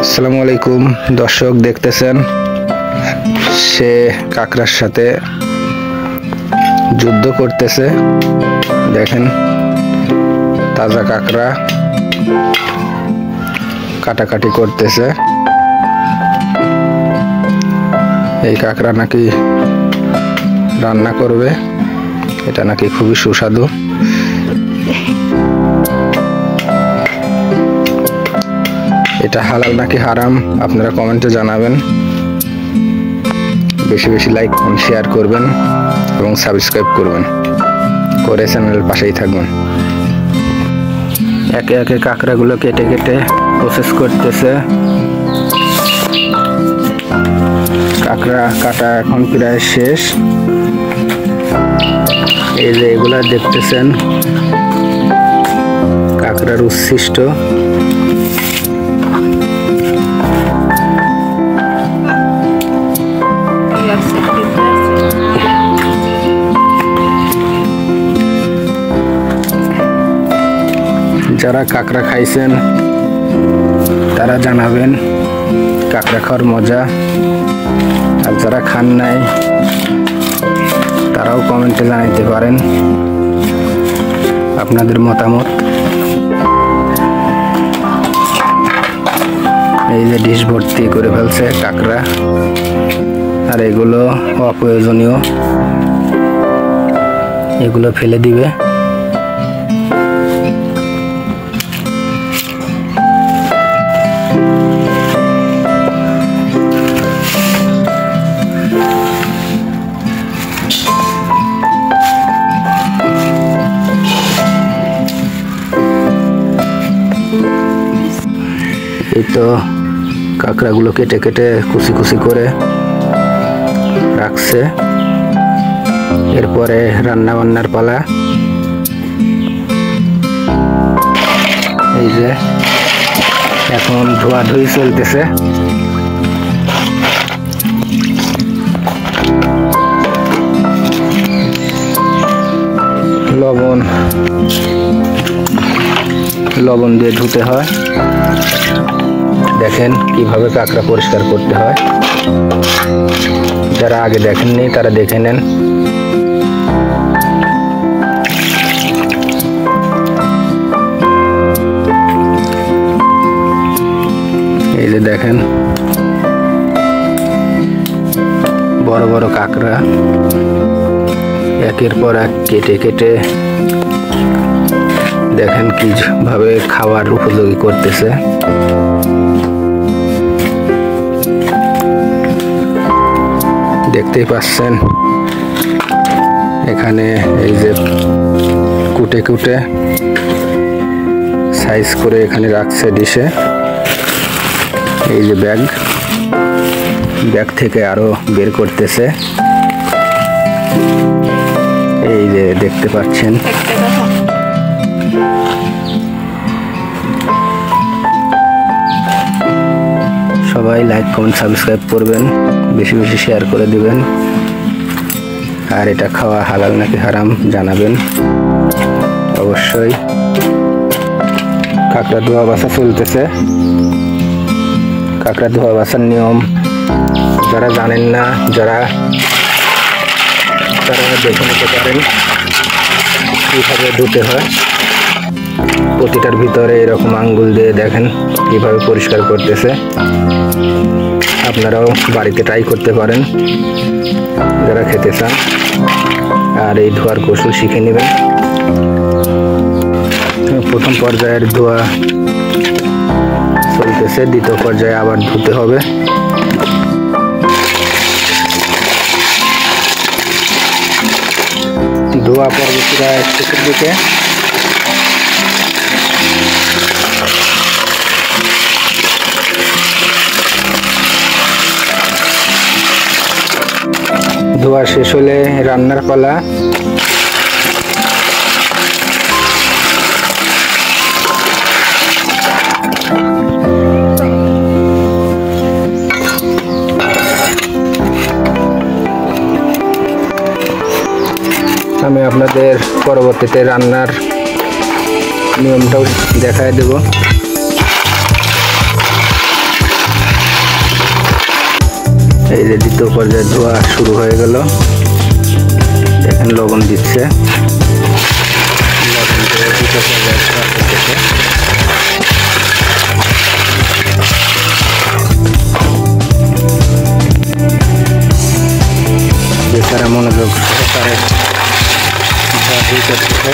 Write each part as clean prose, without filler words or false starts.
আসসালামু আলাইকুম দর্শক, দেখতেছেন সে কাকড়ার সাথে যুদ্ধ করতেছে। দেখেন তাজা কাকড়া কাটাকাটি করতেছে। এই কাকড়া নাকি রান্না করবে, এটা নাকি খুবই সুস্বাদু। এটা হালাল নাকি হারাম আপনারা কমেন্টে জানাবেন। বেশি বেশি লাইক শেয়ার করবেন এবং সাবস্ক্রাইব করবেন, করে চ্যানেলের পাশেই থাকবেন। একে একে কাঁকড়াগুলো কেটে কেটে প্রসেস করতেছে। কাঁকড়া কাটা এখন প্রায় শেষ। এই যে এগুলা দেখতেছেন কাঁকড়ার উচ্ছিষ্ট। যারা কাঁকড়া খাইছেন তারা জানাবেন কাঁকড়া খাওয়ার মজা, আর যারা খান নাই তারাও কমেন্টে জানাইতে পারেন আপনাদের মতামত। এই যে ডিশ ভর্তি করে ফেলছে কাঁকড়া, আর এগুলো অপ্রয়োজনীয়, এগুলো ফেলে দিবে। এই তো কাঁকড়াগুলো কেটে কেটে কুচি কুচি করে রাখছে। এরপরে রান্না বান্নার পালা। এই যে এখন ধোয়াধুয়ি চলতেছে। লবণ দিয়ে ধুতে হয়। দেখেন কিভাবে কাঁকড়া পরিষ্কার করতে হয়। যারা আগে দেখেননি তারা দেখে নেন। এই যে দেখেন বড় বড় কাঁকড়া একের পর এক কেটে কেটে দেখেন কিভাবে খাওয়ার উপযোগী করতেছে। দেখতেই পাচ্ছেন এখানে এই যে কুটে কুটে সাইজ করে এখানে রাখছে ডিশে। এই যে ব্যাগ থেকে আরো বের করতেছে। এই যে দেখতে পাচ্ছেন সবাই লাইক কমেন্ট সাবস্ক্রাইব করবেন, বেশি বেশি শেয়ার করে দিবেন। আর এটা খাওয়া হালাল নাকি হারাম জানাবেন অবশ্যই। কাঁকড়া ধোয়া বাছা চলতেছে। কাঁকড়া ধোয়া বাছার নিয়ম যারা জানেন না, তারা দেখে নিতে পারেন কিভাবে ধুতে হয়। প্রতিটার ভিতরে এরকম আঙ্গুল দিয়ে দেখেন কিভাবে পরিষ্কার করতেছে। আপনারাও বাড়িতে ট্রাই করতে পারেন যারা খেতে চান, আর এই ধোয়ার কৌশল শিখে নেবেন। প্রথম পর্যায়ের ধোয়া চলতেছে, দ্বিতীয় পর্যায়ে আবার ধুতে হবে। ধোয়া পরবর্তীরা শেষের দিকে। ধোয়া শেষ হলে রান্নার পালা। আমি আপনাদের পরবর্তীতে রান্নার নিয়মটাও দেখায় দেব। এই যে দ্বিতীয় পর্যায়ে ধোয়া শুরু হয়ে গেল। এখন লবণ দিচ্ছে, লবণ দিয়ে দ্বিতীয় পর্যায়ে ধোয়া করতেছে। বেচারা মনোযোগ সহকারে ধোয়াধুয়ি করতেছে।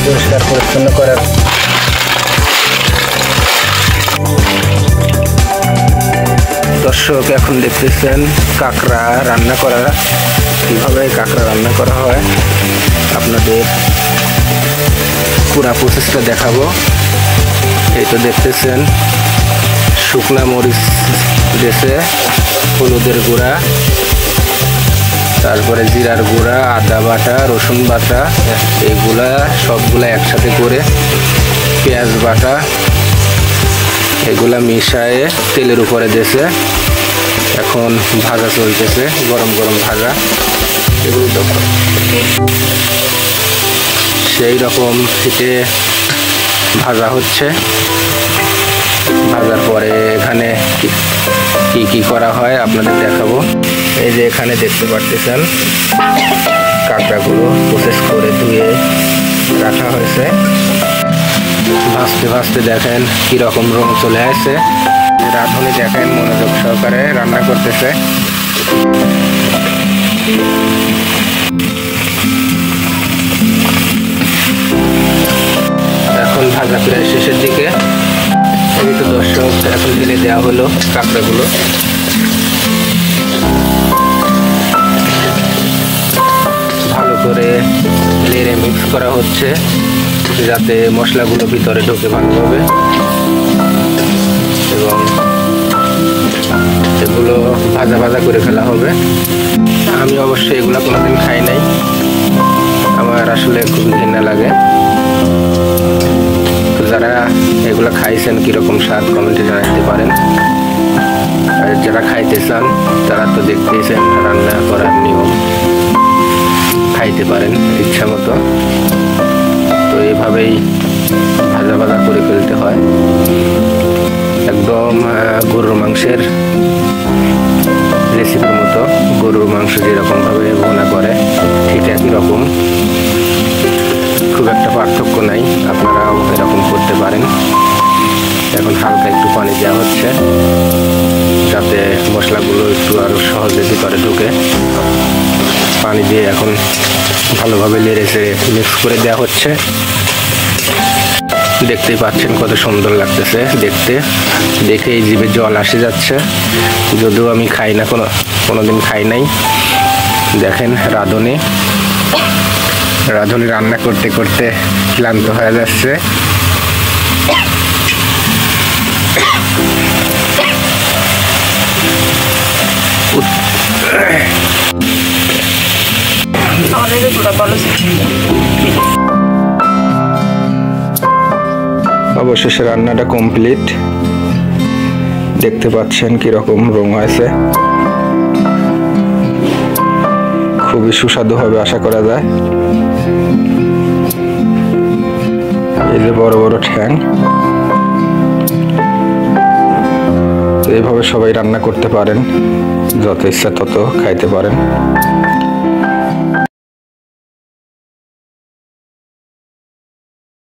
পরিষ্কার পরিচ্ছন্ন করার দর্শক এখন দেখতেছেন কাঁকড়া রান্না করা, কিভাবে কাঁকড়া রান্না করা হয় আপনাদের পুরা প্রসেসটা দেখাবো। এই তো দেখতেছেন শুকনা মরিচ দিয়েছে, হলুদের গুঁড়া, তারপরে জিরার গুঁড়া, আদা বাটা, রসুন বাটা, এইগুলা সবগুলা একসাথে করে পেঁয়াজ বাটা এগুলা মিশায়ে তেলের উপরে দিয়েছে। এখন ভাজা চলতেছে, গরম গরম ভাজা। এগুলো তো সেই রকম হিটে ভাজা হচ্ছে। ভাজার পরে এখানে কি কি করা হয় আপনাদের দেখাবো। এই যে এখানে দেখতে পাচ্ছেন কাঁকড়াগুলো প্রসেস করে ধুয়ে রাখা হয়েছে। ভাজতে ভাজতে দেখেন কিরকম রং চলে আসছে। রাঁধুনি দেখেন মনোযোগ সহকারে রান্না করতেছে। এখন ভাজা প্রায় শেষের দিকে। এই তো দর্শক এখন ঢেলে দেওয়া হলো কাঁকড়াগুলো। ভালো করে নেড়ে মিক্স করা হচ্ছে যাতে মশলাগুলো ভিতরে ঢোকে ভালোভাবে, এবং এগুলো ভাজা ভাজা করে ফেলা হবে। আমি অবশ্যই এগুলো কোনোদিন খাই নাই, আমার আসলে খুবই ঘৃণা লাগে। তো যারা এগুলো খাইছেন কিরকম স্বাদ কমেন্টে জানাতে পারেন। আর যারা খাইতে চান তারা তো দেখতেইছেন রান্না করার নিয়ম, খাইতে পারেন ইচ্ছা মতো। তো এইভাবেই ভাজা ভাজা করে ফেলতে হয়, একদম গরুর মাংসের রেসিপির মতো। গরুর মাংস যেরকম ভাবে ভুনা করে ঠিক একই রকম, খুব একটা পার্থক্য নাই, আপনারাও এরকম করতে পারেন। এখন হালকা একটু পানি দেওয়া হচ্ছে যাতে মশলাগুলো একটু আরো সহজে ভিতরে ঢুকে। পানি দিয়ে এখন ভালোভাবে নেড়ে মিক্স করে দেওয়া হচ্ছে। দেখতেই পাচ্ছেন কত সুন্দর লাগতেছে দেখতে, দেখেই জিভে জল আসে যাচ্ছে। যদিও আমি খাই না, কোনোদিন খাই নাই। দেখেন রাঁধুনি রান্না করতে করতে ক্লান্ত হয়ে যাচ্ছে। অবশেষে রান্নাটা কমপ্লিট। দেখতে পাচ্ছেন কিরকম রং হয়েছে, খুবই সুস্বাদু হবে আশা করা যায়। এই যে বড় বড় ঠ্যাং, এইভাবে সবাই রান্না করতে পারেন, যত ইচ্ছা তত খাইতে পারেন।